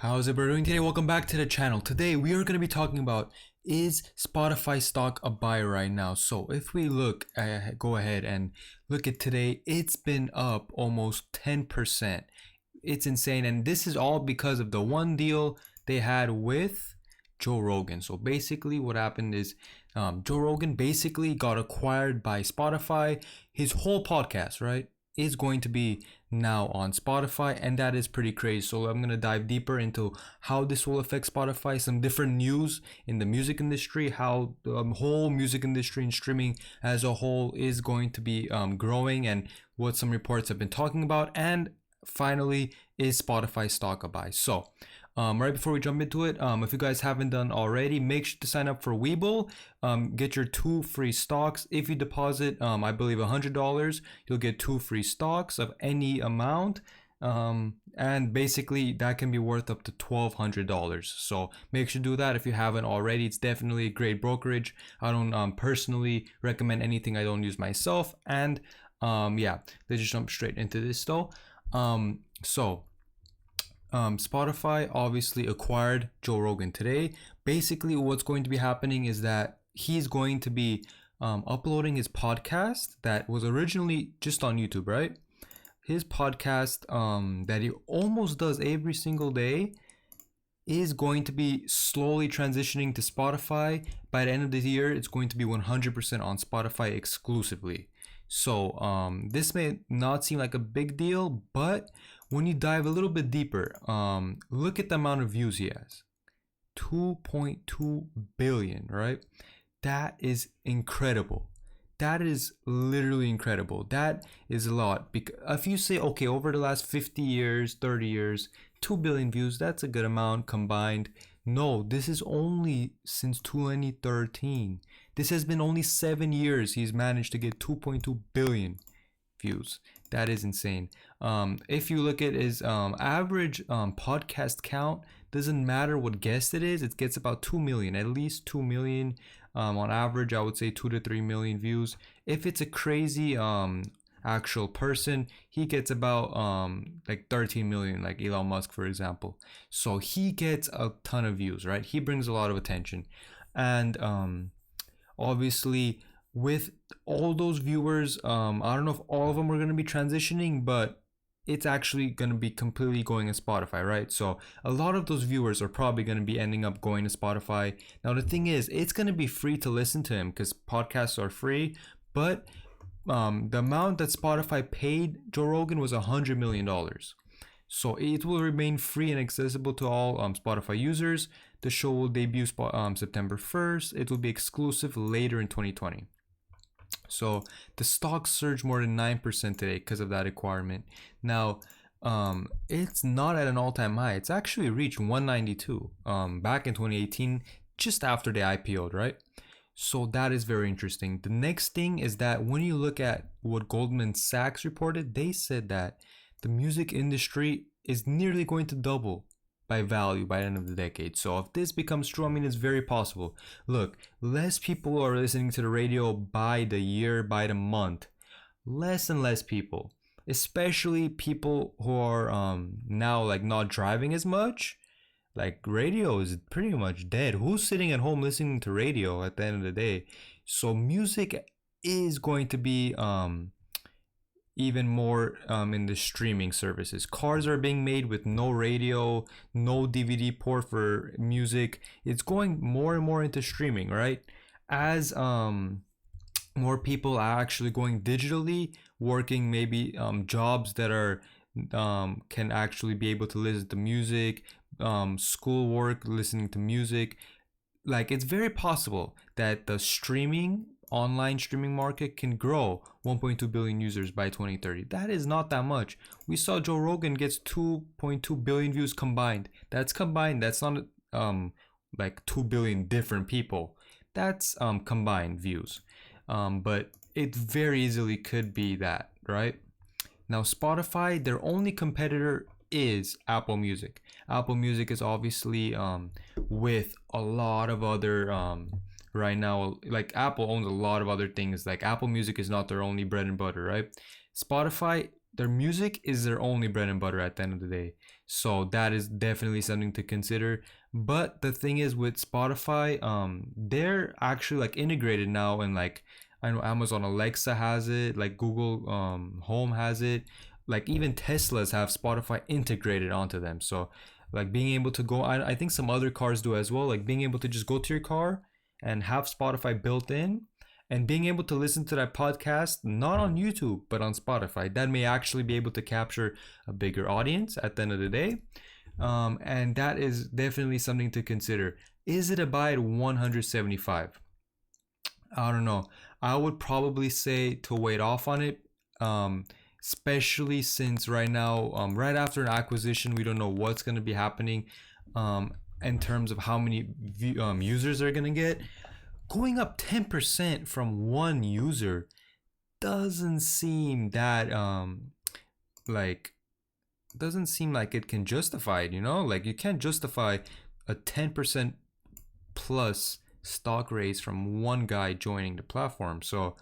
How's everybody doing today? Welcome back to the channel. Today we are going to be talking about, is Spotify stock a buy right now? So if we go ahead and look at today, it's been up almost 10%. It's insane, and this is all because of the one deal they had with Joe Rogan. So basically what happened is Joe Rogan basically got acquired by Spotify. His whole podcast, right, is going to be now on Spotify, and that is pretty crazy. So I'm going to dive deeper into how this will affect Spotify, some different news in the music industry, how the whole music industry and streaming as a whole is going to be growing, and what some reports have been talking about, and finally, is Spotify stock a buy? So right before we jump into it, if you guys haven't done already, make sure to sign up for Webull. Get your 2 free stocks. If you deposit, I believe $100, you'll get 2 free stocks of any amount. And basically that can be worth up to $1,200. So make sure to do that if you haven't already. It's definitely a great brokerage. I don't personally recommend anything I don't use myself. And yeah, let's just jump straight into this though. Spotify obviously acquired Joe Rogan today. Basically, what's going to be happening is that he's going to be uploading his podcast that was originally just on YouTube, right? His podcast that he almost does every single day is going to be slowly transitioning to Spotify. By the end of the year, it's going to be 100% on Spotify exclusively. So this may not seem like a big deal, but when you dive a little bit deeper, look at the amount of views he has. 2.2 billion, right? That is incredible. That is literally incredible. That is a lot. If you say, okay, over the last 50 years, 30 years, 2 billion views, that's a good amount combined. No, this is only since 2013. This has been only 7 years he's managed to get 2.2 billion views. That is insane. If you look at his average podcast count, doesn't matter what guest it is, it gets about 2 million, at least 2 million. On average, I would say 2 to 3 million views. If it's a crazy actual person, he gets about like 13 million, like Elon Musk, for example. So he gets a ton of views, right? He brings a lot of attention. And obviously, with all those viewers, I don't know if all of them are going to be transitioning, but it's actually going to be completely going to Spotify, right? So a lot of those viewers are probably going to be ending up going to Spotify. Now, the thing is, it's going to be free to listen to him because podcasts are free, but the amount that Spotify paid Joe Rogan was $100 million. So it will remain free and accessible to all Spotify users. The show will debut September 1st. It will be exclusive later in 2020. So the stock surged more than 9% today because of that requirement. Now, it's not at an all-time high. It's actually reached 192 back in 2018, just after they IPO'd, right? So that is very interesting. The next thing is that when you look at what Goldman Sachs reported, they said that the music industry is nearly going to double by value by the end of the decade. So if this becomes true, I mean, it's very possible. Look, less people are listening to the radio by the year, by the month. Less and less people, especially people who are now like not driving as much. Like radio is pretty much dead. Who's sitting at home listening to radio at the end of the day? So music is going to be even more in the streaming services. Cars are being made with no radio, no DVD port for music. It's going more and more into streaming, right? As more people are actually going digitally, working maybe jobs that are can actually be able to listen to music, school work, listening to music. Like, it's very possible that the online streaming market can grow 1.2 billion users by 2030. That is not that much. We saw Joe Rogan gets 2.2 billion views combined. That's combined. That's not like 2 billion different people. That's combined views. But it very easily could be that, right? Now, Spotify, their only competitor is Apple Music. Apple Music is obviously with a lot of other right now, like Apple owns a lot of other things. Like Apple Music is not their only bread and butter, right? Spotify, their music is their only bread and butter at the end of the day. So that is definitely something to consider. But the thing is with Spotify, they're actually like integrated now, and like I know Amazon Alexa has it, like Google Home has it, like even Teslas have Spotify integrated onto them. So like being able to go, I think some other cars do as well, like being able to just go to your car and have Spotify built in, and being able to listen to that podcast not on YouTube but on Spotify. That may actually be able to capture a bigger audience at the end of the day. And that is definitely something to consider. Is it a buy at 175? I don't know. I would probably say to wait off on it, especially since right now, right after an acquisition, we don't know what's going to be happening in terms of how many users they're going to get. Going up 10% from one user doesn't seem that like doesn't seem like it can justify it, you know? Like you can't justify a 10% plus stock raise from one guy joining the platform. So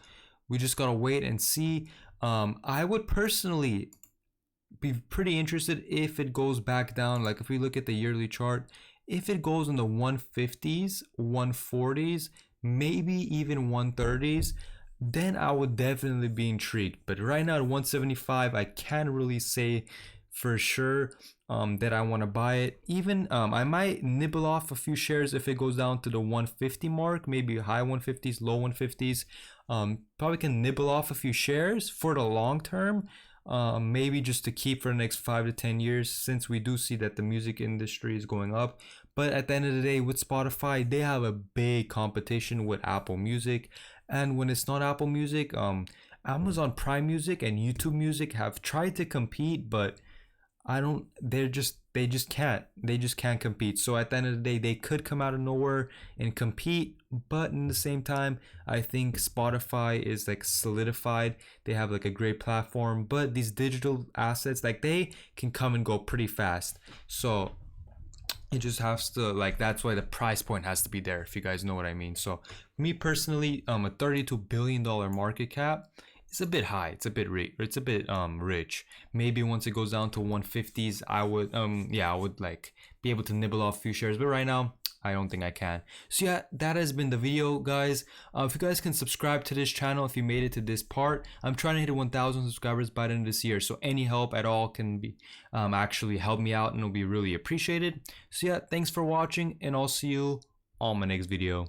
we just gotta wait and see. I would personally be pretty interested if it goes back down. Like if we look at the yearly chart, if it goes in the 150s, 140s, maybe even 130s, then I would definitely be intrigued. But right now at 175, I can't really say for sure that I want to buy it. Even I might nibble off a few shares if it goes down to the 150 mark, maybe high 150s, low 150s. Probably can nibble off a few shares for the long term. Maybe just to keep for the next 5 to 10 years, since we do see that the music industry is going up. But at the end of the day, with Spotify, they have a big competition with Apple Music. And when it's not Apple Music, Amazon Prime Music and YouTube Music have tried to compete, but they just can't compete. So at the end of the day, they could come out of nowhere and compete, but in the same time, I think Spotify is like solidified. They have like a great platform, but these digital assets, like they can come and go pretty fast. So it just has to, like, that's why the price point has to be there, if you guys know what I mean. So me personally, a $32 billion market cap, it's a bit high. It's a bit rich. Maybe once it goes down to 150s, I would like be able to nibble off a few shares. But right now, I don't think I can. So yeah, that has been the video, guys. If you guys can subscribe to this channel if you made it to this part. I'm trying to hit 1,000 subscribers by the end of this year. So any help at all can be actually help me out, and it'll be really appreciated. So yeah, thanks for watching, and I'll see you on my next video.